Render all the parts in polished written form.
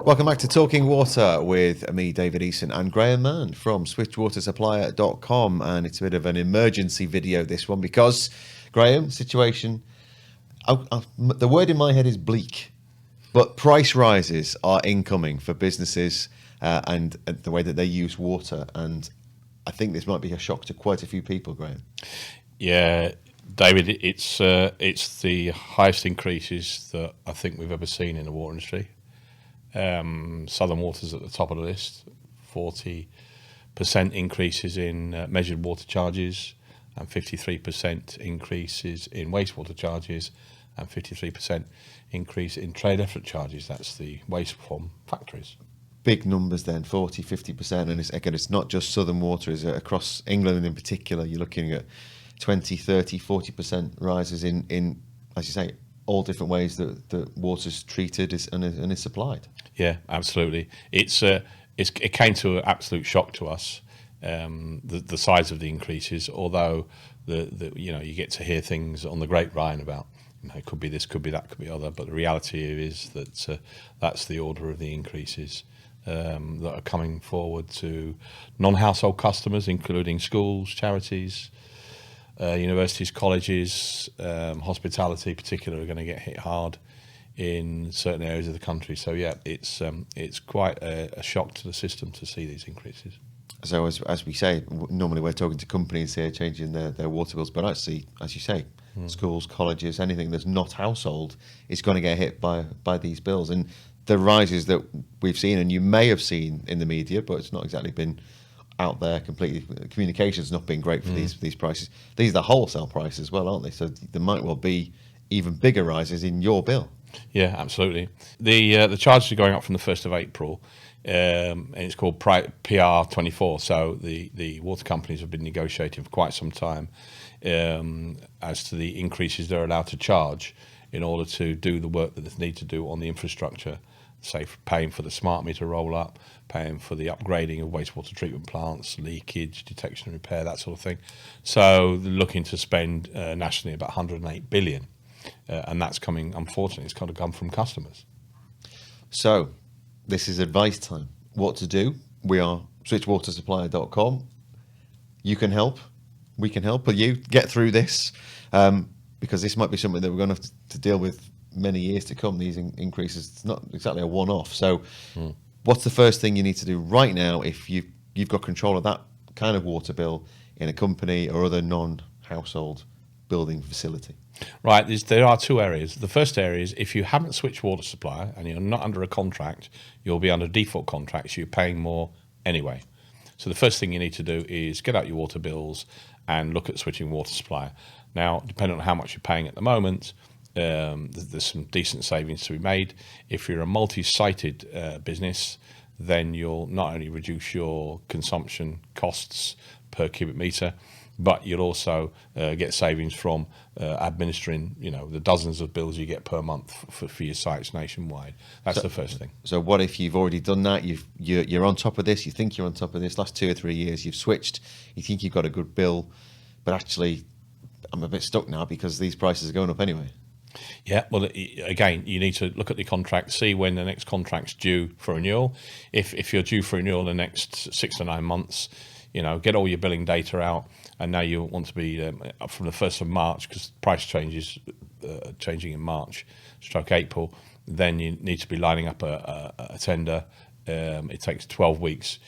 Welcome back to Talking Water with me, David Easson, and Graham Mann from switchwatersupplier.com. And it's a bit of an emergency video, this one, because, Graham, situation, the word in my head is bleak, but price rises are incoming for businesses and the way that they use water. And I think this might be a shock to quite a few people, Graham. Yeah, David, it's the highest increases that I think we've ever seen in the water industry. Southern Water's at the top of the list, 40% increases in measured water charges and 53% increases in wastewater charges and 53% increase in trade effort charges. That's the waste from factories. Big numbers then, 40, 50%. And it's not just Southern Water, is it? Across England in particular, you're looking at 20, 30, 40% rises in, as you say, all different ways that water's treated and is supplied. Yeah, absolutely. It came to an absolute shock to us, the size of the increases. Although you get to hear things on the grapevine about it could be this, could be that, could be other. But the reality is that that's the order of the increases that are coming forward to non-household customers, including schools, charities, universities, colleges, hospitality, particularly, are going to get hit hard in certain areas of the country. So yeah, it's quite a shock to the system to see these increases. So as we say, normally we're talking to companies here changing their water bills, but actually, as you say, schools, colleges, anything that's not household is going to get hit by these bills. And the rises that we've seen, and you may have seen in the media, but it's not exactly been out there completely. Communication's not been great for these prices. These are the wholesale prices as well, aren't they? So there might well be even bigger rises in your bill. Yeah, absolutely. The charges are going up from the 1st of April, and it's called PR24. So the water companies have been negotiating for quite some time as to the increases they're allowed to charge in order to do the work that they need to do on the infrastructure, say paying for the smart meter roll-up, paying for the upgrading of wastewater treatment plants, leakage, detection and repair, that sort of thing. So they're looking to spend nationally about 108 billion. And that's coming, unfortunately, it's got to come from customers. So this is advice time. What to do? We are switchwatersupplier.com. You can help. We can help you get through this because this might be something that we're going to have to deal with many years to come. These increases, it's not exactly a one-off. So what's the first thing you need to do right now if you've got control of that kind of water bill in a company or other non-household building facility? Right, there are two areas. The first area is if you haven't switched water supplier and you're not under a contract, you'll be under default contract, so you're paying more anyway. So the first thing you need to do is get out your water bills and look at switching water supplier. Now, depending on how much you're paying at the moment, there's some decent savings to be made. If you're a multi-sited business, then you'll not only reduce your consumption costs per cubic meter, but you'll also get savings from administering, the dozens of bills you get per month for your sites nationwide. That's the first thing. So what if you've already done that? You're on top of this. You think you're on top of this. Last 2 or 3 years, you've switched. You think you've got a good bill, but actually, I'm a bit stuck now because these prices are going up anyway. Yeah, well, again, you need to look at the contract, see when the next contract's due for renewal. If you're due for renewal in the next 6 to 9 months, get all your billing data out, and now you want to be up from the 1st of March, because price changes changing in March, April, then you need to be lining up a tender. It takes 12 weeks,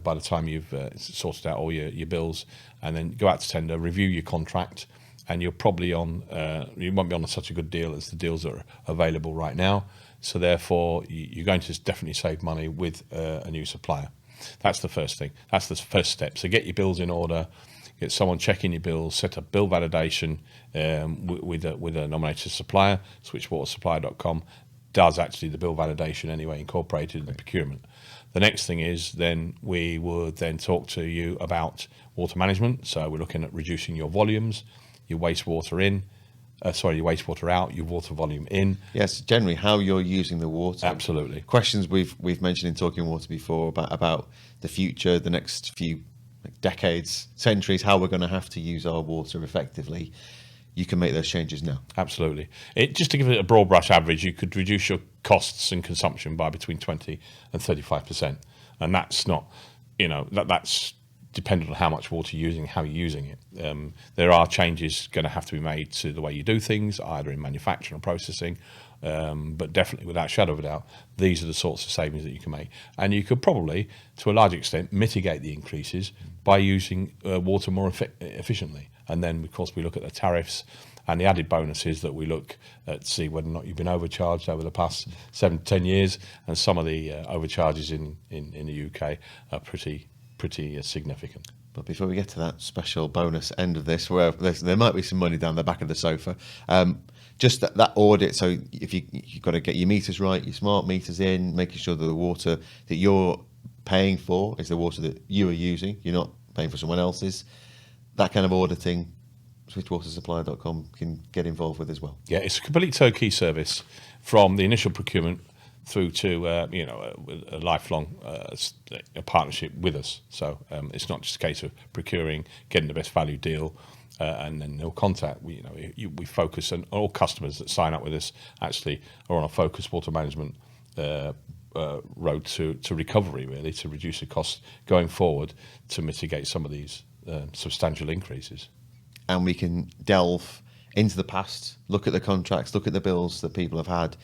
by the time you've sorted out all your bills, and then go out to tender, review your contract, and you're probably you won't be on such a good deal as the deals that are available right now. So therefore, you're going to definitely save money with a new supplier. That's the first thing. That's the first step. So get your bills in order, get someone checking your bills, set up bill validation with a nominated supplier. Switchwatersupplier.com does actually the bill validation anyway, incorporated in the procurement. The next thing is then we would then talk to you about water management. So we're looking at reducing your volumes, your wastewater in, your wastewater out, your water volume in. Yes, generally how you're using the water. Absolutely. Questions we've mentioned in Talking Water before about the future, the next few decades, centuries, how we're going to have to use our water effectively. you can make those changes now. Absolutely. Just to give it a broad brush average, you could reduce your costs and consumption by between 20 and 35%. And that's not, that's dependent on how much water you're using, how you're using it. There are changes going to have to be made to the way you do things, either in manufacturing or processing. But definitely, without a shadow of a doubt, these are the sorts of savings that you can make. And you could probably, to a large extent, mitigate the increases by using water more efficiently. And then, of course, we look at the tariffs and the added bonuses that we look at, see whether or not you've been overcharged over the past 7 to 10 years. And some of the overcharges in the UK are pretty significant. But before we get to that special bonus end of this, where there might be some money down the back of the sofa, just that audit. So if you've got to get your meters right, your smart meters in, making sure that the water that you're paying for is the water that you are using. You're not paying for someone else's. That kind of auditing, switchwatersupplier.com can get involved with as well. Yeah, it's a complete turnkey service from the initial procurement through to a lifelong a partnership with us. So it's not just a case of procuring, getting the best value deal, and then they'll contact. We focus on all customers that sign up with us actually are on a focused water management road to recovery, really, to reduce the cost going forward to mitigate some of these substantial increases. And we can delve into the past, look at the contracts, look at the bills that people have had,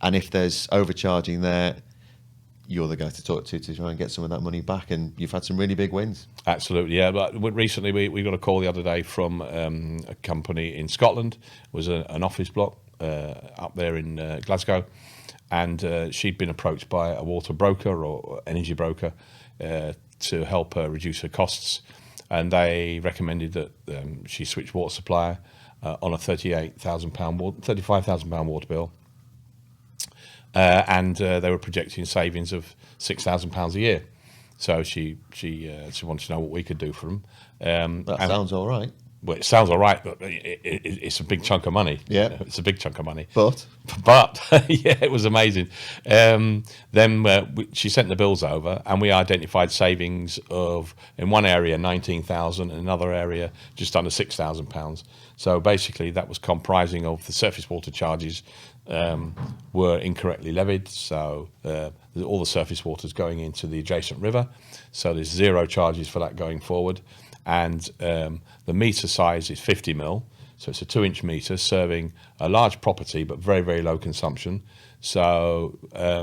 and if there's overcharging there, you're the guy to talk to try and get some of that money back. And you've had some really big wins. Absolutely, yeah. But recently we got a call the other day from a company in Scotland. It was an office block up there in Glasgow, and she'd been approached by a water broker or energy broker to help her reduce her costs. And they recommended that she switch water supplier on a £35,000 water bill. And they were projecting savings of £6,000 a year. So she wanted to know what we could do for them. That sounds all right. Well, it sounds all right, but it's a big chunk of money. Yeah. It's a big chunk of money. But yeah, it was amazing. Then she sent the bills over, and we identified savings of, in one area, £19,000, in another area, just under £6,000. So basically, that was comprising of the surface water charges were incorrectly levied. So all the surface water is going into the adjacent river. So there's zero charges for that going forward. And the meter size is 50 mil, so it's a 2-inch meter serving a large property but very, very low consumption. So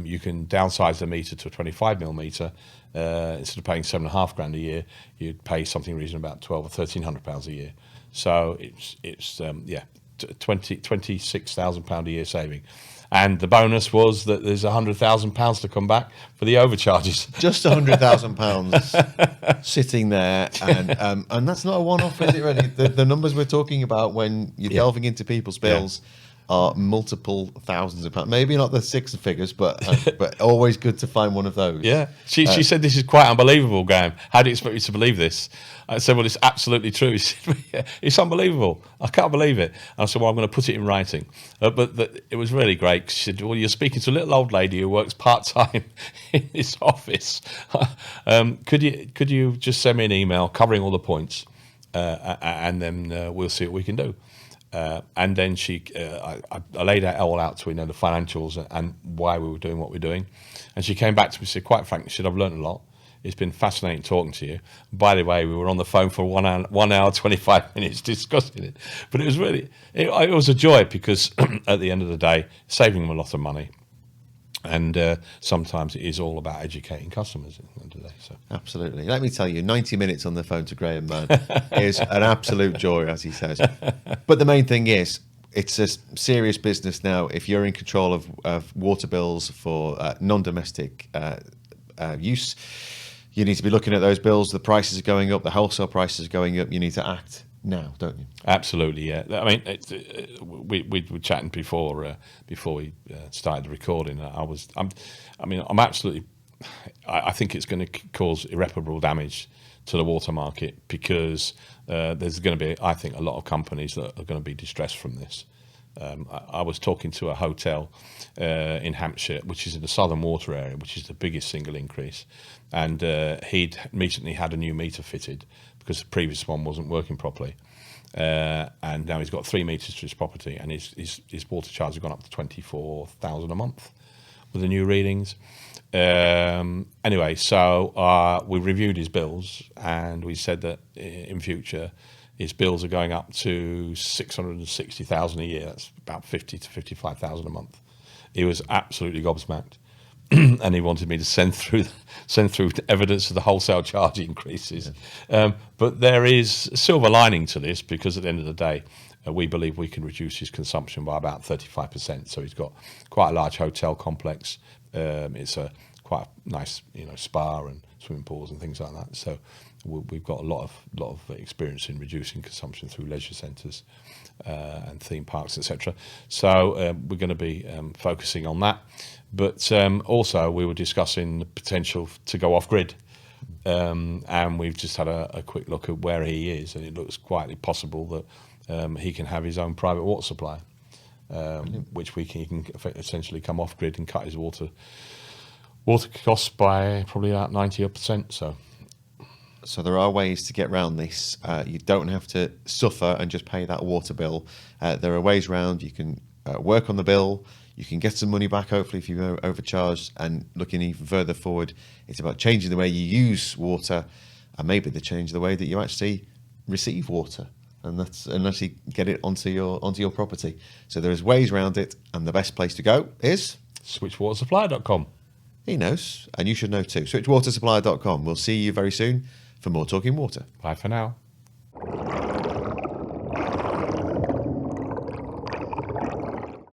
you can downsize the meter to a 25 mil meter. Instead of paying £7,500 a year, you'd pay something reasonable about £1,200 or £1,300 a year. So it's £26,000 a year saving. And the bonus was that there's £100,000 to come back for the overcharges. Just £100,000 sitting there, and that's not a one-off, is it? Really, the numbers we're talking about when you're delving into people's bills are multiple thousands of pounds. Maybe not the six figures, but always good to find one of those. Yeah, she said this is quite unbelievable, Graham. How do you expect me to believe this? I said, well, it's absolutely true. He said, yeah, it's unbelievable. I can't believe it. And I said, well, I'm going to put it in writing. But it was really great. She said, well, you're speaking to a little old lady who works part-time in this office. Could you just send me an email covering all the points, and then we'll see what we can do. And then I laid it all out to her, the financials and why we were doing what we're doing. And she came back to me and said, quite frankly, she said, I've learned a lot. It's been fascinating talking to you. By the way, we were on the phone for 1 hour, 25 minutes discussing it. But it was it was a joy because at the end of the day, saving them a lot of money. And sometimes it is all about educating customers at the end of the day. So. Absolutely. Let me tell you, 90 minutes on the phone to Graham Mann is an absolute joy, as he says. But the main thing is, it's a serious business now. If you're in control of water bills for non-domestic use, you need to be looking at those bills. The prices are going up, the wholesale prices are going up. You need to act now, don't you? Absolutely, yeah. I mean, we were chatting before we started the recording. I'm absolutely. I think it's going to cause irreparable damage to the water market because there's going to be, I think, a lot of companies that are going to be distressed from this. I was talking to a hotel in Hampshire, which is in the Southern Water area, which is the biggest single increase, and he'd recently had a new meter fitted because the previous one wasn't working properly. and now he's got 3 meters to his property, and his water charge has gone up to 24,000 a month with the new readings. Anyway, so we reviewed his bills, and we said that in future his bills are going up to 660,000 a year. That's about 50 to 55,000 a month. He was absolutely gobsmacked, and he wanted me to send through evidence of the wholesale charge increases. But there is a silver lining to this, because at the end of the day, we believe we can reduce his consumption by about 35%. So he's got quite a large hotel complex. It's a quite a nice, spa and swimming pools and things like that. So we've got a lot of experience in reducing consumption through leisure centres and theme parks, etc. So we're going to be focusing on that. But also we were discussing the potential to go off grid. And we've just had a quick look at where he is, and it looks quite possible that he can have his own private water supply, which he can essentially come off grid and cut his water costs by probably about 90%. So there are ways to get around this. You don't have to suffer and just pay that water bill. There are ways around. You can work on the bill. You can get some money back, hopefully, if you're overcharged. And looking even further forward, it's about changing the way you use water, and maybe the change the way that you actually receive water, and actually get it onto your property. So there's ways around it, and the best place to go is switchwatersupplier.com. He knows, and you should know too. Switchwatersupplier.com. We'll see you very soon for more Talking Water. Bye for now.